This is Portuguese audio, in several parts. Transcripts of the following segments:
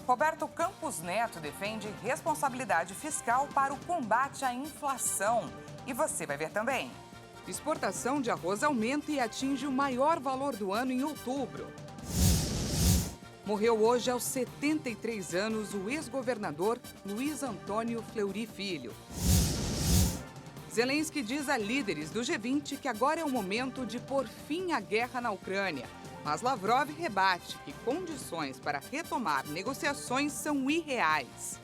Roberto Campos Neto defende responsabilidade fiscal para o combate à inflação. E você vai ver também. Exportação de arroz aumenta e atinge o maior valor do ano em outubro. Morreu hoje aos 73 anos o ex-governador Luiz Antônio Fleury Filho. Zelensky diz a líderes do G20 que agora é o momento de pôr fim à guerra na Ucrânia. Mas Lavrov rebate que condições para retomar negociações são irreais.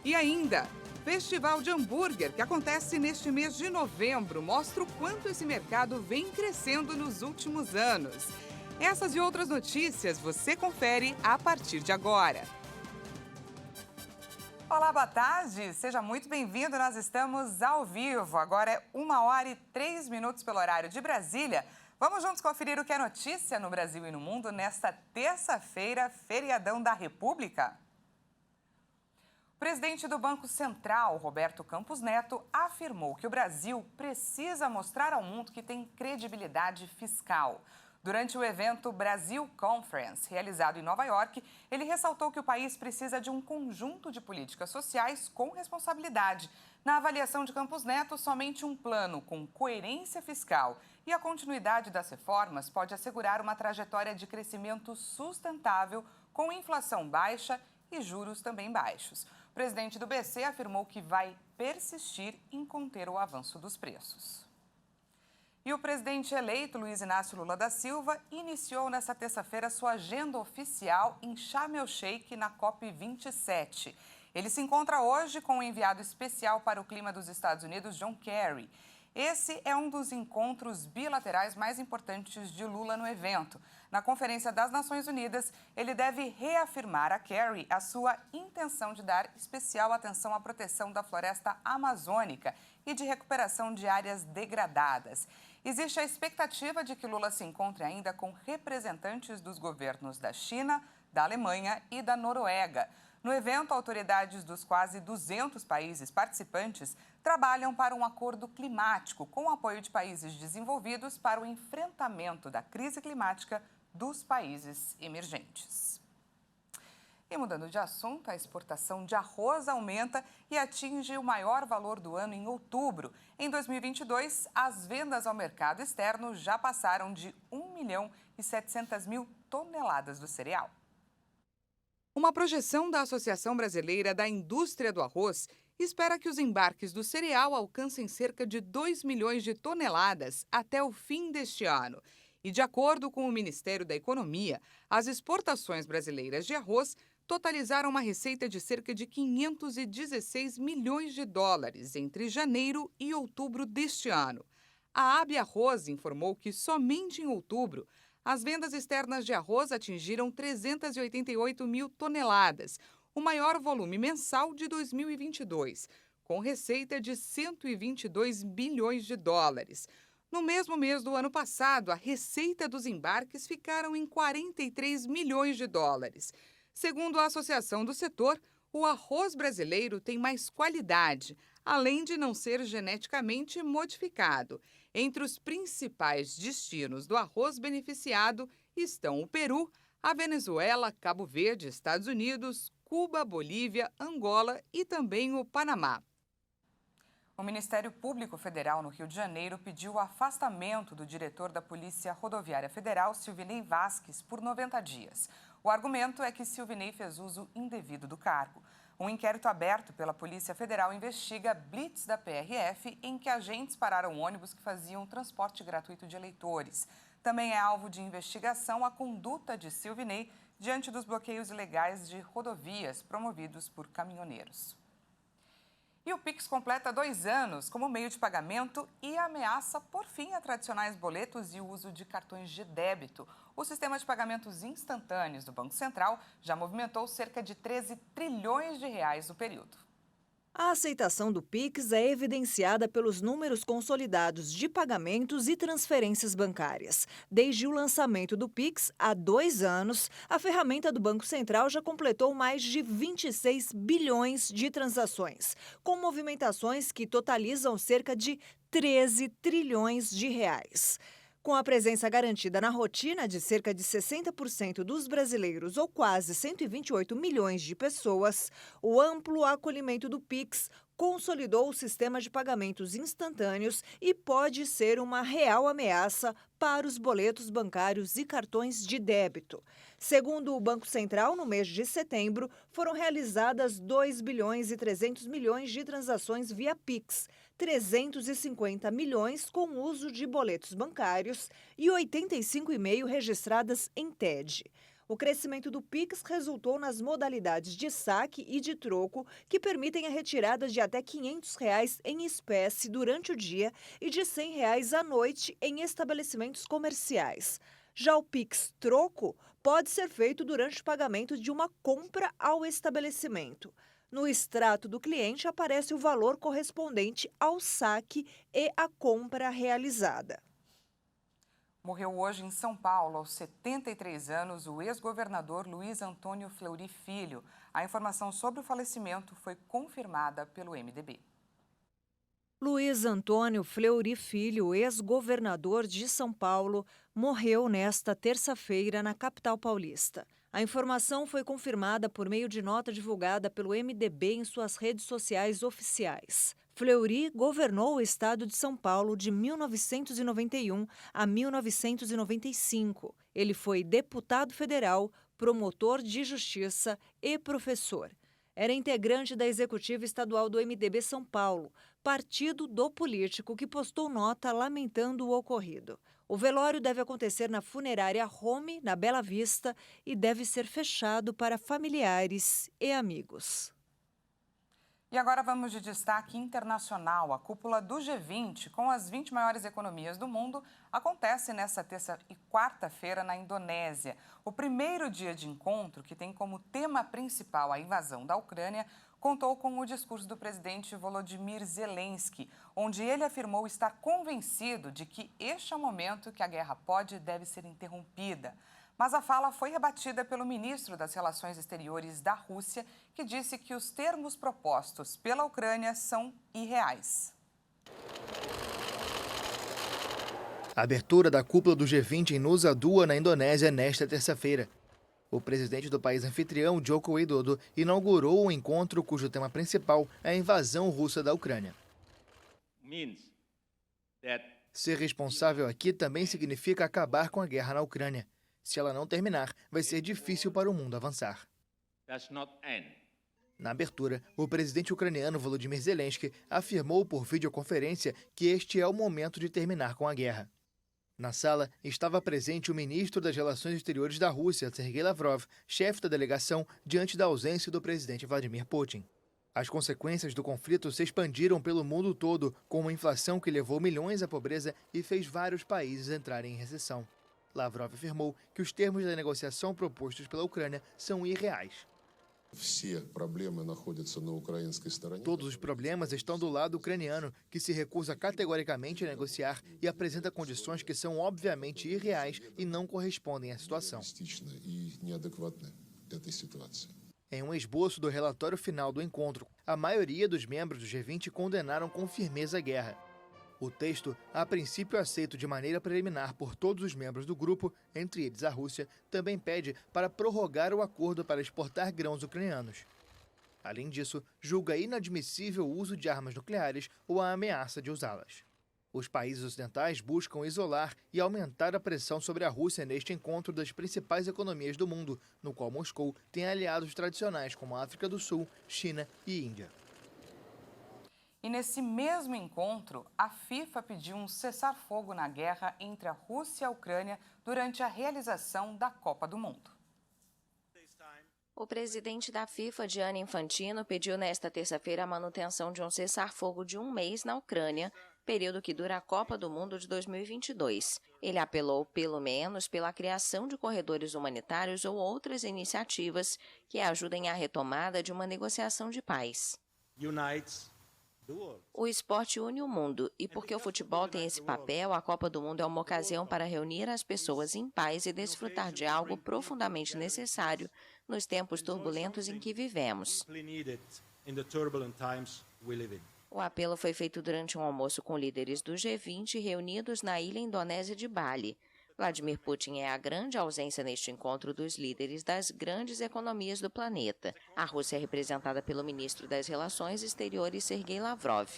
E ainda, Festival de Hambúrguer, que acontece neste mês de novembro, mostra o quanto esse mercado vem crescendo nos últimos anos. Essas e outras notícias você confere a partir de agora. Olá, boa tarde. Seja muito bem-vindo. Nós estamos ao vivo. Agora é 1h03 pelo horário de Brasília. Vamos juntos conferir o que é notícia no Brasil e no mundo nesta terça-feira, feriadão da República? O presidente do Banco Central, Roberto Campos Neto, afirmou que o Brasil precisa mostrar ao mundo que tem credibilidade fiscal. Durante o evento Brasil Conference, realizado em Nova York, ele ressaltou que o país precisa de um conjunto de políticas sociais com responsabilidade. Na avaliação de Campos Neto, somente um plano com coerência fiscal e a continuidade das reformas pode assegurar uma trajetória de crescimento sustentável com inflação baixa e juros também baixos. O presidente do BC afirmou que vai persistir em conter o avanço dos preços. E o presidente eleito, Luiz Inácio Lula da Silva, iniciou nesta terça-feira sua agenda oficial em Sharm el-Sheikh, na COP27. Ele se encontra hoje com o enviado especial para o clima dos Estados Unidos, John Kerry. Esse é um dos encontros bilaterais mais importantes de Lula no evento. Na Conferência das Nações Unidas, ele deve reafirmar a Kerry a sua intenção de dar especial atenção à proteção da floresta amazônica e de recuperação de áreas degradadas. Existe a expectativa de que Lula se encontre ainda com representantes dos governos da China, da Alemanha e da Noruega. No evento, autoridades dos quase 200 países participantes trabalham para um acordo climático com o apoio de países desenvolvidos para o enfrentamento da crise climática dos países emergentes. E mudando de assunto, a exportação de arroz aumenta e atinge o maior valor do ano em outubro. Em 2022, as vendas ao mercado externo já passaram de 1.700.000 toneladas do cereal. Uma projeção da Associação Brasileira da Indústria do Arroz espera que os embarques do cereal alcancem cerca de 2 milhões de toneladas até o fim deste ano. E, de acordo com o Ministério da Economia, as exportações brasileiras de arroz totalizaram uma receita de cerca de 516 milhões de dólares entre janeiro e outubro deste ano. A AB Arroz informou que somente em outubro as vendas externas de arroz atingiram 388 mil toneladas, o maior volume mensal de 2022, com receita de 122 bilhões de dólares. No mesmo mês do ano passado, a receita dos embarques ficaram em 43 milhões de dólares. Segundo a Associação do Setor, o arroz brasileiro tem mais qualidade, além de não ser geneticamente modificado. Entre os principais destinos do arroz beneficiado estão o Peru, a Venezuela, Cabo Verde, Estados Unidos, Cuba, Bolívia, Angola e também o Panamá. O Ministério Público Federal no Rio de Janeiro pediu o afastamento do diretor da Polícia Rodoviária Federal, Silvinei Vasques, por 90 dias. O argumento é que Silvinei fez uso indevido do cargo. Um inquérito aberto pela Polícia Federal investiga blitz da PRF em que agentes pararam ônibus que faziam transporte gratuito de eleitores. Também é alvo de investigação a conduta de Silvinei diante dos bloqueios ilegais de rodovias promovidos por caminhoneiros. E o Pix completa 2 anos como meio de pagamento e ameaça por fim a tradicionais boletos e o uso de cartões de débito. O sistema de pagamentos instantâneos do Banco Central já movimentou cerca de 13 trilhões de reais no período. A aceitação do Pix é evidenciada pelos números consolidados de pagamentos e transferências bancárias. Desde o lançamento do Pix, há 2 anos, a ferramenta do Banco Central já completou mais de 26 bilhões de transações, com movimentações que totalizam cerca de 13 trilhões de reais. Com a presença garantida na rotina de cerca de 60% dos brasileiros, ou quase 128 milhões de pessoas, o amplo acolhimento do Pix consolidou o sistema de pagamentos instantâneos e pode ser uma real ameaça para os boletos bancários e cartões de débito. Segundo o Banco Central, no mês de setembro, foram realizadas 2 bilhões e 300 milhões de transações via Pix, 350 milhões com uso de boletos bancários e 85,5 registradas em TED. O crescimento do Pix resultou nas modalidades de saque e de troco, que permitem a retirada de até R$ 500 em espécie durante o dia e de R$ 100 à noite em estabelecimentos comerciais. Já o Pix troco pode ser feito durante o pagamento de uma compra ao estabelecimento. No extrato do cliente aparece o valor correspondente ao saque e à compra realizada. Morreu hoje em São Paulo, aos 73 anos, o ex-governador Luiz Antônio Fleury Filho. A informação sobre o falecimento foi confirmada pelo MDB. Luiz Antônio Fleury Filho, ex-governador de São Paulo, morreu nesta terça-feira na capital paulista. A informação foi confirmada por meio de nota divulgada pelo MDB em suas redes sociais oficiais. Fleury governou o estado de São Paulo de 1991 a 1995. Ele foi deputado federal, promotor de justiça e professor. Era integrante da executiva estadual do MDB São Paulo, partido do político que postou nota lamentando o ocorrido. O velório deve acontecer na funerária Home, na Bela Vista, e deve ser fechado para familiares e amigos. E agora vamos de destaque internacional. A cúpula do G20, com as 20 maiores economias do mundo, acontece nesta terça e quarta-feira na Indonésia. O primeiro dia de encontro, que tem como tema principal a invasão da Ucrânia, contou com o discurso do presidente Volodymyr Zelensky, onde ele afirmou estar convencido de que este é o momento que a guerra pode e deve ser interrompida. Mas a fala foi rebatida pelo ministro das Relações Exteriores da Rússia, que disse que os termos propostos pela Ucrânia são irreais. A abertura da cúpula do G20 em Nusa Dua, na Indonésia, nesta terça-feira. O presidente do país anfitrião, Joko Widodo, inaugurou o encontro cujo tema principal é a invasão russa da Ucrânia. Ser responsável aqui também significa acabar com a guerra na Ucrânia. Se ela não terminar, vai ser difícil para o mundo avançar. Na abertura, o presidente ucraniano Volodymyr Zelensky afirmou por videoconferência que este é o momento de terminar com a guerra. Na sala, estava presente o ministro das Relações Exteriores da Rússia, Sergei Lavrov, chefe da delegação, diante da ausência do presidente Vladimir Putin. As consequências do conflito se expandiram pelo mundo todo, com uma inflação que levou milhões à pobreza e fez vários países entrarem em recessão. Lavrov afirmou que os termos da negociação propostos pela Ucrânia são irreais. Todos os problemas estão do lado ucraniano, que se recusa categoricamente a negociar e apresenta condições que são obviamente irreais e não correspondem à situação. Em um esboço do relatório final do encontro, a maioria dos membros do G20 condenaram com firmeza a guerra. O texto, a princípio aceito de maneira preliminar por todos os membros do grupo, entre eles a Rússia, também pede para prorrogar o acordo para exportar grãos ucranianos. Além disso, julga inadmissível o uso de armas nucleares ou a ameaça de usá-las. Os países ocidentais buscam isolar e aumentar a pressão sobre a Rússia neste encontro das principais economias do mundo, no qual Moscou tem aliados tradicionais como a África do Sul, China e Índia. E nesse mesmo encontro, a FIFA pediu um cessar-fogo na guerra entre a Rússia e a Ucrânia durante a realização da Copa do Mundo. O presidente da FIFA, Gianni Infantino, pediu nesta terça-feira a manutenção de um cessar-fogo de 1 mês na Ucrânia, período que dura a Copa do Mundo de 2022. Ele apelou, pelo menos, pela criação de corredores humanitários ou outras iniciativas que ajudem à retomada de uma negociação de paz. O esporte une o mundo e porque o futebol tem esse papel, a Copa do Mundo é uma ocasião para reunir as pessoas em paz e desfrutar de algo profundamente necessário nos tempos turbulentos em que vivemos. O apelo foi feito durante um almoço com líderes do G20 reunidos na ilha indonésia de Bali. Vladimir Putin é a grande ausência neste encontro dos líderes das grandes economias do planeta. A Rússia é representada pelo ministro das Relações Exteriores, Sergei Lavrov.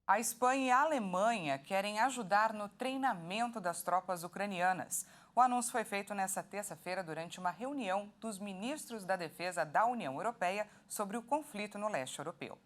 A Espanha e a Alemanha querem ajudar no treinamento das tropas ucranianas. O anúncio foi feito nesta terça-feira durante uma reunião dos ministros da Defesa da União Europeia sobre o conflito no leste europeu.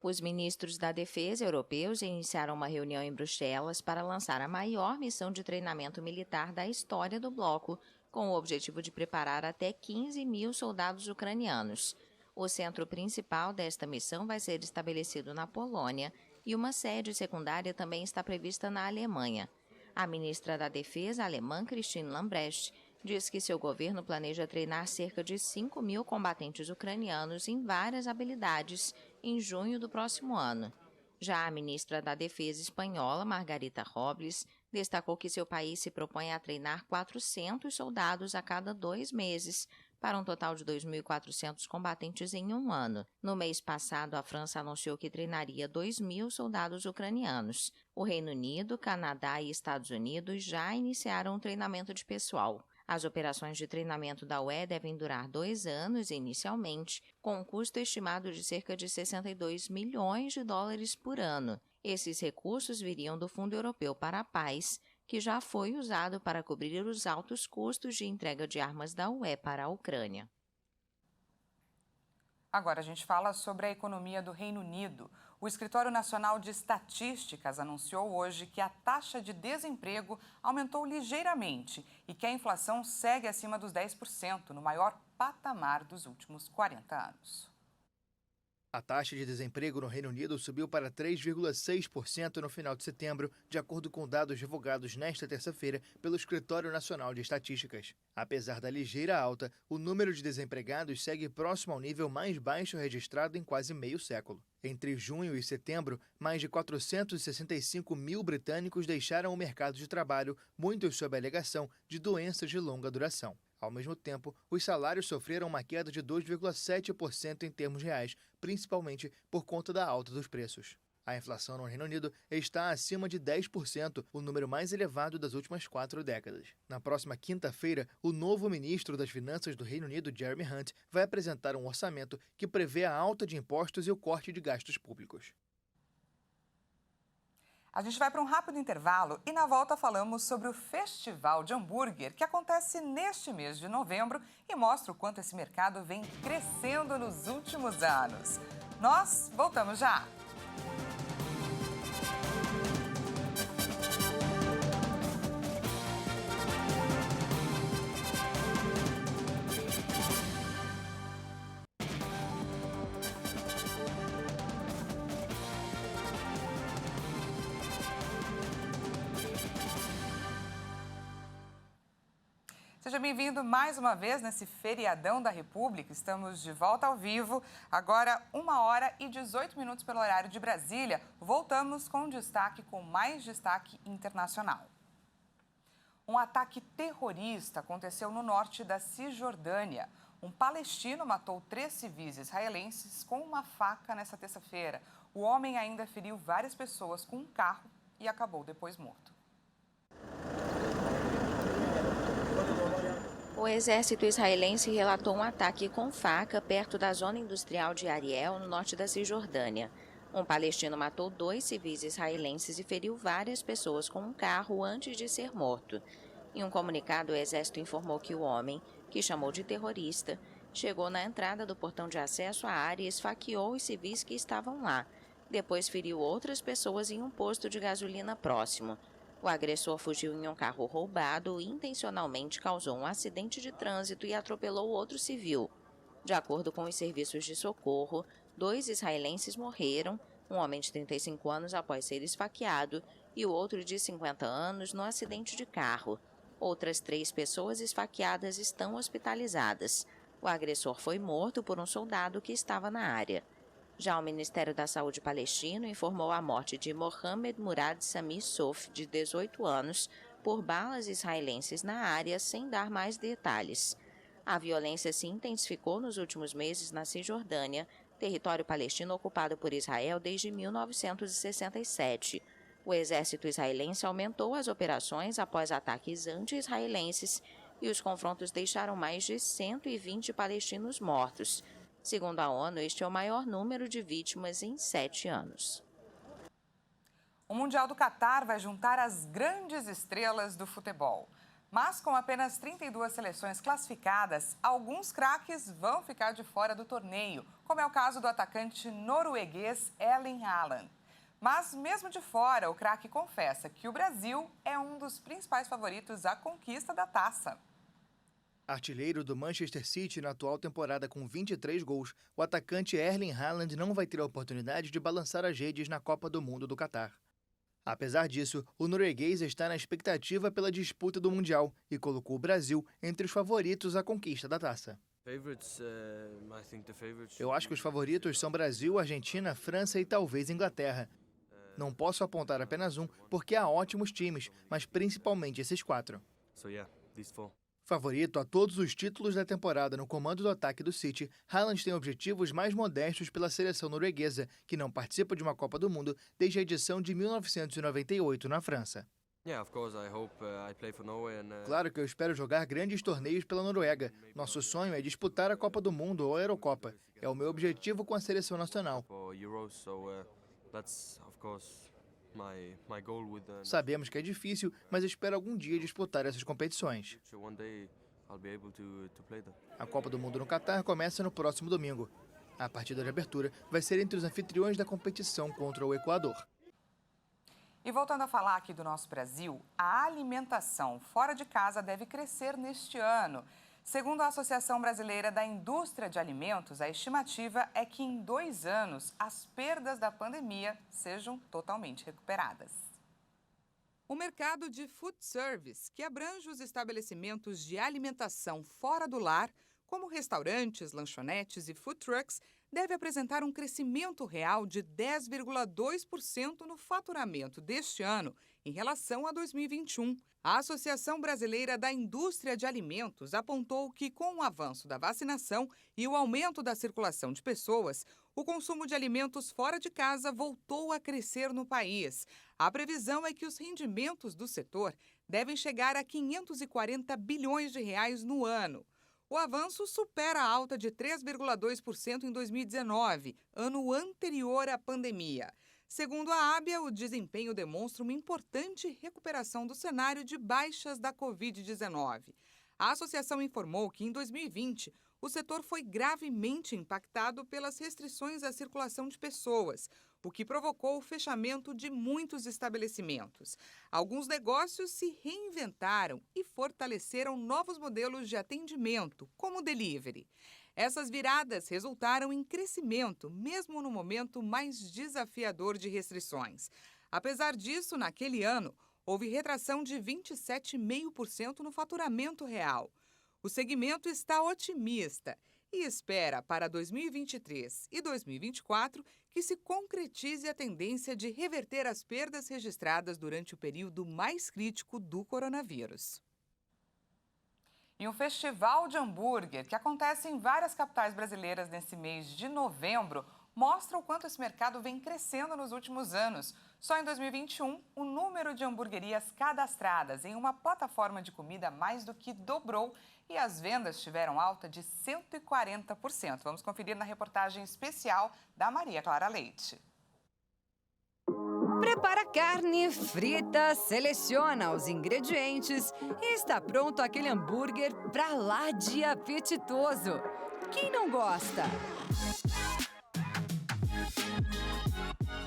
Os ministros da Defesa europeus iniciaram uma reunião em Bruxelas para lançar a maior missão de treinamento militar da história do bloco, com o objetivo de preparar até 15 mil soldados ucranianos. O centro principal desta missão vai ser estabelecido na Polônia e uma sede secundária também está prevista na Alemanha. A ministra da Defesa alemã, Christine Lambrecht, diz que seu governo planeja treinar cerca de 5 mil combatentes ucranianos em várias habilidades em junho do próximo ano. Já a ministra da Defesa espanhola, Margarita Robles, destacou que seu país se propõe a treinar 400 soldados a cada 2 meses, para um total de 2.400 combatentes em um ano. No mês passado, a França anunciou que treinaria 2.000 soldados ucranianos. O Reino Unido, Canadá e Estados Unidos já iniciaram o treinamento de pessoal. As operações de treinamento da UE devem durar 2 anos inicialmente, com um custo estimado de cerca de 62 milhões de dólares por ano. Esses recursos viriam do Fundo Europeu para a Paz, que já foi usado para cobrir os altos custos de entrega de armas da UE para a Ucrânia. Agora a gente fala sobre a economia do Reino Unido. O Escritório Nacional de Estatísticas anunciou hoje que a taxa de desemprego aumentou ligeiramente e que a inflação segue acima dos 10%, no maior patamar dos últimos 40 anos. A taxa de desemprego no Reino Unido subiu para 3,6% no final de setembro, de acordo com dados divulgados nesta terça-feira pelo Escritório Nacional de Estatísticas. Apesar da ligeira alta, o número de desempregados segue próximo ao nível mais baixo registrado em quase meio século. Entre junho e setembro, mais de 465 mil britânicos deixaram o mercado de trabalho, muitos sob a alegação de doenças de longa duração. Ao mesmo tempo, os salários sofreram uma queda de 2,7% em termos reais, principalmente por conta da alta dos preços. A inflação no Reino Unido está acima de 10%, o número mais elevado das últimas 4 décadas. Na próxima quinta-feira, o novo ministro das Finanças do Reino Unido, Jeremy Hunt, vai apresentar um orçamento que prevê a alta de impostos e o corte de gastos públicos. A gente vai para um rápido intervalo e na volta falamos sobre o Festival de Hambúrguer, que acontece neste mês de novembro e mostra o quanto esse mercado vem crescendo nos últimos anos. Nós voltamos já! Seja bem-vindo mais uma vez nesse feriadão da República. Estamos de volta ao vivo, agora 1h18 pelo horário de Brasília. Voltamos com mais destaque internacional. Um ataque terrorista aconteceu no norte da Cisjordânia. Um palestino matou 3 civis israelenses com uma faca nesta terça-feira. O homem ainda feriu várias pessoas com um carro e acabou depois morto. O exército israelense relatou um ataque com faca perto da zona industrial de Ariel, no norte da Cisjordânia. Um palestino matou 2 civis israelenses e feriu várias pessoas com um carro antes de ser morto. Em um comunicado, o exército informou que o homem, que chamou de terrorista, chegou na entrada do portão de acesso à área e esfaqueou os civis que estavam lá. Depois feriu outras pessoas em um posto de gasolina próximo. O agressor fugiu em um carro roubado e intencionalmente causou um acidente de trânsito e atropelou outro civil. De acordo com os serviços de socorro, 2 israelenses morreram, um homem de 35 anos após ser esfaqueado e o outro de 50 anos no acidente de carro. Outras 3 pessoas esfaqueadas estão hospitalizadas. O agressor foi morto por um soldado que estava na área. Já o Ministério da Saúde palestino informou a morte de Mohamed Murad Sami Sof, de 18 anos, por balas israelenses na área, sem dar mais detalhes. A violência se intensificou nos últimos meses na Cisjordânia, território palestino ocupado por Israel desde 1967. O exército israelense aumentou as operações após ataques anti-israelenses e os confrontos deixaram mais de 120 palestinos mortos. Segundo a ONU, este é o maior número de vítimas em 7 anos. O Mundial do Catar vai juntar as grandes estrelas do futebol. Mas com apenas 32 seleções classificadas, alguns craques vão ficar de fora do torneio, como é o caso do atacante norueguês Erling Haaland. Mas mesmo de fora, o craque confessa que o Brasil é um dos principais favoritos à conquista da taça. Artilheiro do Manchester City na atual temporada com 23 gols, o atacante Erling Haaland não vai ter a oportunidade de balançar as redes na Copa do Mundo do Catar. Apesar disso, o norueguês está na expectativa pela disputa do Mundial e colocou o Brasil entre os favoritos à conquista da taça. Eu acho que os favoritos são Brasil, Argentina, França e talvez Inglaterra. Não posso apontar apenas um, porque há ótimos times, mas principalmente esses 4. Favorito a todos os títulos da temporada no comando do ataque do City, Haaland tem objetivos mais modestos pela seleção norueguesa, que não participa de uma Copa do Mundo desde a edição de 1998 na França. Claro que eu espero jogar grandes torneios pela Noruega. Nosso sonho é disputar a Copa do Mundo ou a Eurocopa. É o meu objetivo com a seleção nacional. Sabemos que é difícil, mas espero algum dia disputar essas competições. A Copa do Mundo no Catar começa no próximo domingo. A partida de abertura vai ser entre os anfitriões da competição contra o Equador. E voltando a falar aqui do nosso Brasil, a alimentação fora de casa deve crescer neste ano. Segundo a Associação Brasileira da Indústria de Alimentos, a estimativa é que em 2 anos as perdas da pandemia sejam totalmente recuperadas. O mercado de food service, que abrange os estabelecimentos de alimentação fora do lar, como restaurantes, lanchonetes e food trucks, deve apresentar um crescimento real de 10,2% no faturamento deste ano em relação a 2021. A Associação Brasileira da Indústria de Alimentos apontou que, com o avanço da vacinação e o aumento da circulação de pessoas, o consumo de alimentos fora de casa voltou a crescer no país. A previsão é que os rendimentos do setor devem chegar a 540 bilhões de reais no ano. O avanço supera a alta de 3,2% em 2019, ano anterior à pandemia. Segundo a ABIA, o desempenho demonstra uma importante recuperação do cenário de baixas da Covid-19. A associação informou que, em 2020, o setor foi gravemente impactado pelas restrições à circulação de pessoas, o que provocou o fechamento de muitos estabelecimentos. Alguns negócios se reinventaram e fortaleceram novos modelos de atendimento, como o delivery. Essas viradas resultaram em crescimento, mesmo no momento mais desafiador de restrições. Apesar disso, naquele ano, houve retração de 27,5% no faturamento real. O segmento está otimista e espera para 2023 e 2024 que se concretize a tendência de reverter as perdas registradas durante o período mais crítico do coronavírus. E um festival de hambúrguer que acontece em várias capitais brasileiras nesse mês de novembro mostra o quanto esse mercado vem crescendo nos últimos anos. Só em 2021, o número de hamburguerias cadastradas em uma plataforma de comida mais do que dobrou e as vendas tiveram alta de 140%. Vamos conferir na reportagem especial da Maria Clara Leite. Prepara a carne, frita, seleciona os ingredientes e está pronto aquele hambúrguer pra lá de apetitoso. Quem não gosta?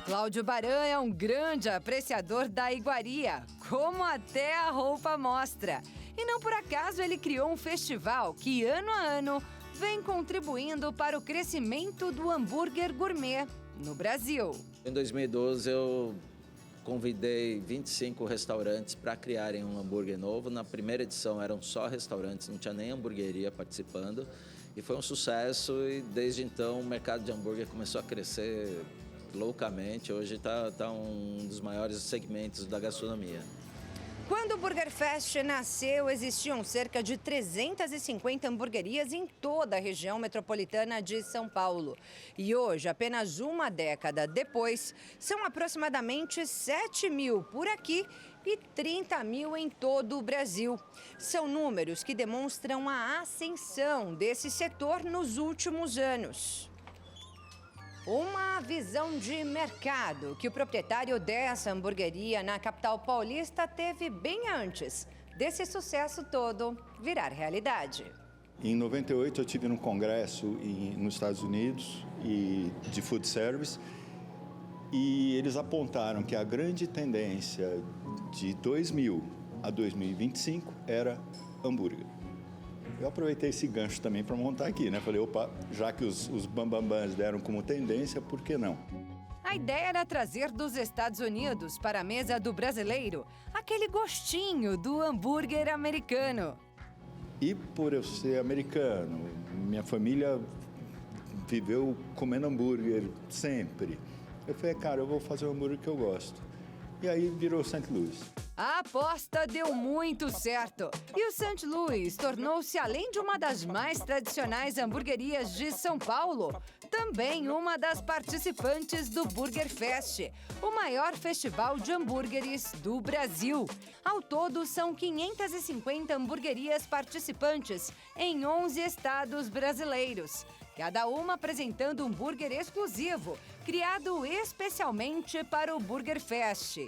Cláudio Baran é um grande apreciador da iguaria, como até a roupa mostra. E não por acaso ele criou um festival que, ano a ano, vem contribuindo para o crescimento do hambúrguer gourmet no Brasil. Em 2012, eu convidei 25 restaurantes para criarem um hambúrguer novo. Na primeira edição eram só restaurantes, não tinha nem hamburgueria participando. E foi um sucesso e desde então o mercado de hambúrguer começou a crescer loucamente. Hoje está um dos maiores segmentos da gastronomia. Quando o Burger Fest nasceu, existiam cerca de 350 hamburguerias em toda a região metropolitana de São Paulo. E hoje, apenas uma década depois, são aproximadamente 7 mil por aqui e 30 mil em todo o Brasil. São números que demonstram a ascensão desse setor nos últimos anos. Uma visão de mercado que o proprietário dessa hamburgueria na capital paulista teve bem antes desse sucesso todo virar realidade. Em 98 eu estive num congresso nos Estados Unidos de food service e eles apontaram que a grande tendência de 2000 a 2025 era hambúrguer. Eu aproveitei esse gancho também para montar aqui, né? Falei, opa, já que os bambambãs deram como tendência, por que não? A ideia era trazer dos Estados Unidos para a mesa do brasileiro aquele gostinho do hambúrguer americano. E por eu ser americano, minha família viveu comendo hambúrguer sempre. Eu falei, cara, eu vou fazer o hambúrguer que eu gosto. E aí virou St. Louis. A aposta deu muito certo. E o St. Louis tornou-se, além de uma das mais tradicionais hamburguerias de São Paulo, também uma das participantes do Burger Fest, o maior festival de hambúrgueres do Brasil. Ao todo, são 550 hamburguerias participantes em 11 estados brasileiros. Cada uma apresentando um hambúrguer exclusivo, criado especialmente para o Burger Fest.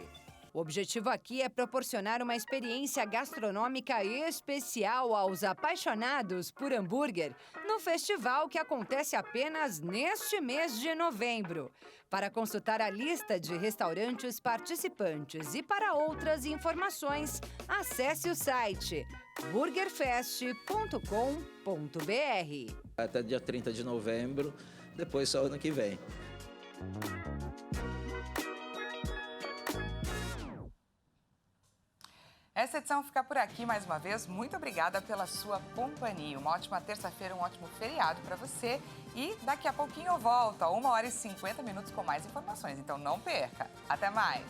O objetivo aqui é proporcionar uma experiência gastronômica especial aos apaixonados por hambúrguer no festival que acontece apenas neste mês de novembro. Para consultar a lista de restaurantes participantes e para outras informações, acesse o site burgerfest.com.br. Até dia 30 de novembro, depois só ano que vem. Essa edição fica por aqui mais uma vez. Muito obrigada pela sua companhia. Uma ótima terça-feira, um ótimo feriado para você. E daqui a pouquinho eu volto, a 1h50 com mais informações. Então não perca. Até mais!